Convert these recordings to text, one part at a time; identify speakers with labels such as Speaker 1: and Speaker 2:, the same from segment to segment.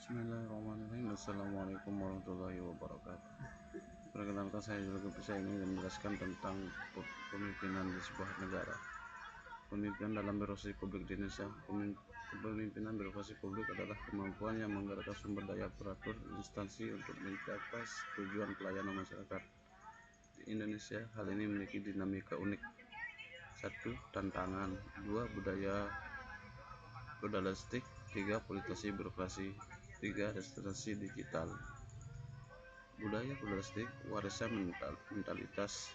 Speaker 1: Bismillahirrahmanirrahim. Assalamualaikum warahmatullahi wabarakatuh. Perkenalkan, saya ingin menjelaskan tentang pemimpinan di sebuah negara. Pemimpinan dalam birokrasi publik di Indonesia. Kepemimpinan birokrasi publik adalah kemampuan yang menggerakkan sumber daya aparatur instansi untuk mencapai tujuan pelayanan masyarakat. Di Indonesia, hal ini memiliki dinamika unik. 1. Tantangan. 2. Budaya feudalistik. 3. Politisasi birokrasi. 3. Restitusi digital. Budaya feudalistik, warisan mentalitas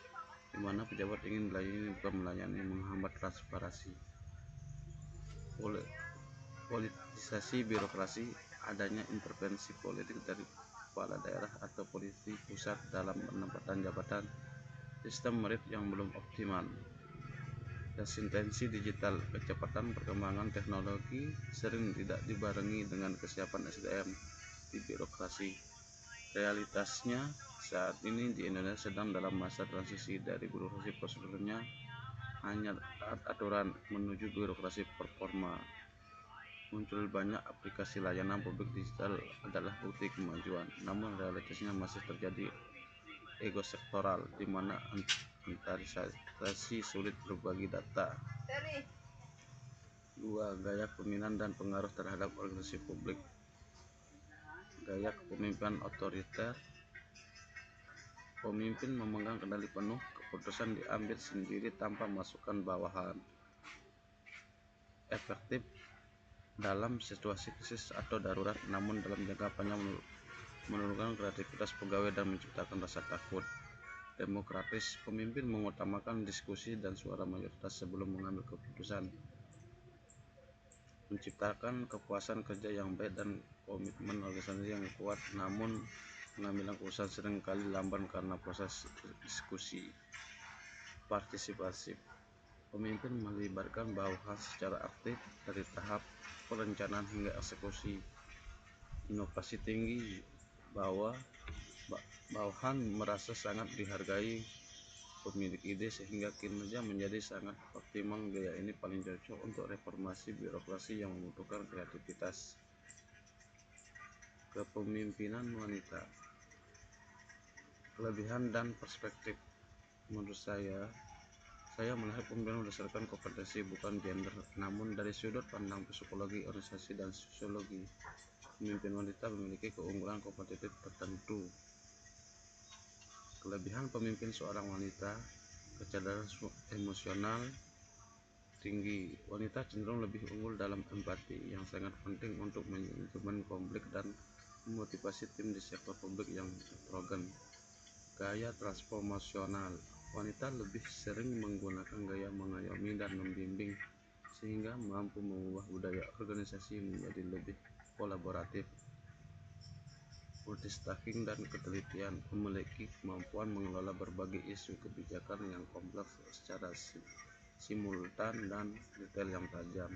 Speaker 1: di mana pejabat ingin melayani bukan melayani, menghambat transparansi. Politisasi birokrasi, adanya intervensi politik dari kepala daerah atau polisi pusat dalam penempatan jabatan, sistem merit yang belum optimal. Resistensi digital, kecepatan perkembangan teknologi sering tidak dibarengi dengan kesiapan SDM di birokrasi. Realitasnya, saat ini di Indonesia sedang dalam masa transisi dari birokrasi prosedurnya hanya aturan menuju birokrasi performa. Muncul banyak aplikasi layanan publik digital adalah bukti kemajuan, namun realitasnya masih terjadi ego sektoral di mana antarisasi sulit berbagi data. 2. Gaya kepemimpinan dan pengaruh terhadap organisasi publik. Gaya kepemimpinan otoriter, pemimpin memegang kendali penuh, keputusan diambil sendiri tanpa masukan bawahan. Efektif dalam situasi krisis atau darurat, namun dalam jangka panjang menurunkan kreativitas pegawai dan menciptakan rasa takut. Demokratis, pemimpin mengutamakan diskusi dan suara mayoritas sebelum mengambil keputusan. Menciptakan kepuasan kerja yang baik dan komitmen organisasi yang kuat, namun pengambilan keputusan seringkali lamban karena proses diskusi. Partisipatif, pemimpin melibatkan bawahan secara aktif dari tahap perencanaan hingga eksekusi. Inovasi tinggi, bawahan merasa sangat dihargai pemilik ide sehingga kinerja menjadi sangat optimal. Gaya ini paling cocok untuk reformasi birokrasi yang membutuhkan kreativitas. Kepemimpinan wanita, kelebihan dan perspektif. Menurut saya melihat pemimpinan berdasarkan kompetensi bukan gender, namun dari sudut pandang psikologi, organisasi, dan sosiologi. Pemimpin wanita memiliki keunggulan kompetitif tertentu. Kelebihan pemimpin seorang wanita: kecerdasan emosional tinggi. Wanita cenderung lebih unggul dalam empati, yang sangat penting untuk manajemen konflik dan memotivasi tim di sektor publik yang heterogen. Gaya transformasional, wanita lebih sering menggunakan gaya mengayomi dan membimbing, sehingga mampu mengubah budaya organisasi menjadi lebih kolaboratif. Multitasking dan ketelitian, memiliki kemampuan mengelola berbagai isu kebijakan yang kompleks secara simultan dan detail yang tajam.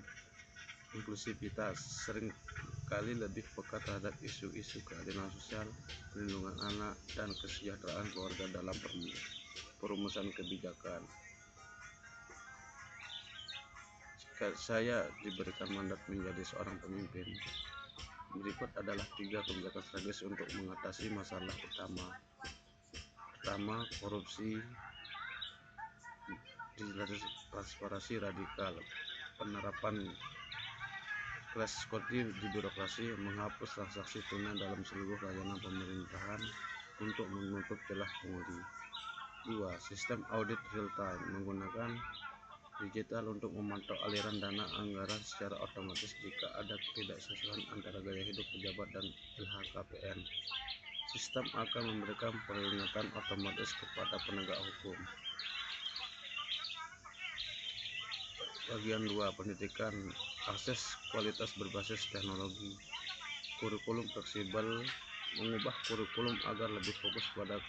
Speaker 1: Inklusivitas, seringkali lebih peka terhadap isu-isu keadilan sosial, perlindungan anak, dan kesejahteraan keluarga dalam perumusan kebijakan. Jika saya diberikan mandat menjadi seorang pemimpin, berikut adalah 3 kebijakan strategis untuk mengatasi masalah utama. Pertama, korupsi, transparansi radikal, penerapan kelas kode di birokrasi, menghapus transaksi tunai dalam seluruh layanan pemerintahan untuk menutup celah pungli. 2. Sistem audit real time, menggunakan digital untuk memantau aliran dana anggaran secara otomatis jika ada ketidaksesuaian antara gaya hidup pejabat dan LHKPN. Sistem akan memberikan peringatan otomatis kepada penegak hukum. Bagian 2. Pendidikan, akses kualitas berbasis teknologi. Kurikulum fleksibel, mengubah kurikulum agar lebih fokus pada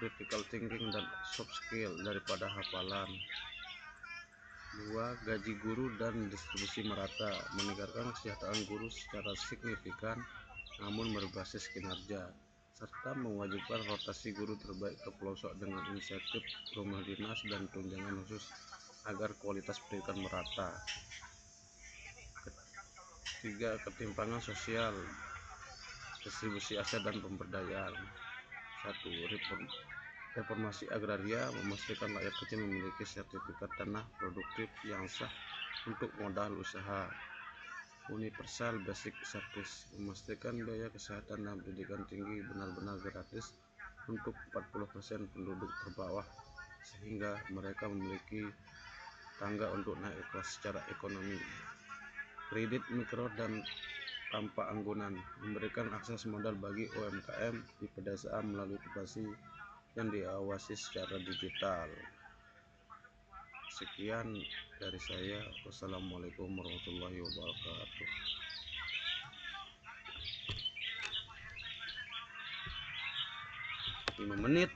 Speaker 1: critical thinking dan soft skill daripada hafalan. 2. Gaji guru dan distribusi merata, meningkatkan kesejahteraan guru secara signifikan namun berbasis kinerja, serta mewajibkan rotasi guru terbaik ke pelosok dengan insentif rumah dinas dan tunjangan khusus agar kualitas pendidikan merata. 3. Ketimpangan sosial, distribusi aset dan pemberdayaan. 1. Reformasi agraria, memastikan rakyat kecil memiliki sertifikat tanah produktif yang sah untuk modal usaha. Universal Basic Service, memastikan biaya kesehatan dan pendidikan tinggi benar-benar gratis untuk 40% penduduk terbawah, sehingga mereka memiliki tangga untuk naik kelas secara ekonomi. Kredit mikro dan tanpa anggunan, memberikan akses modal bagi UMKM di pedesaan melalui aplikasi yang diawasi secara digital. Sekian dari saya. Wassalamualaikum warahmatullahi wabarakatuh. 5 menit.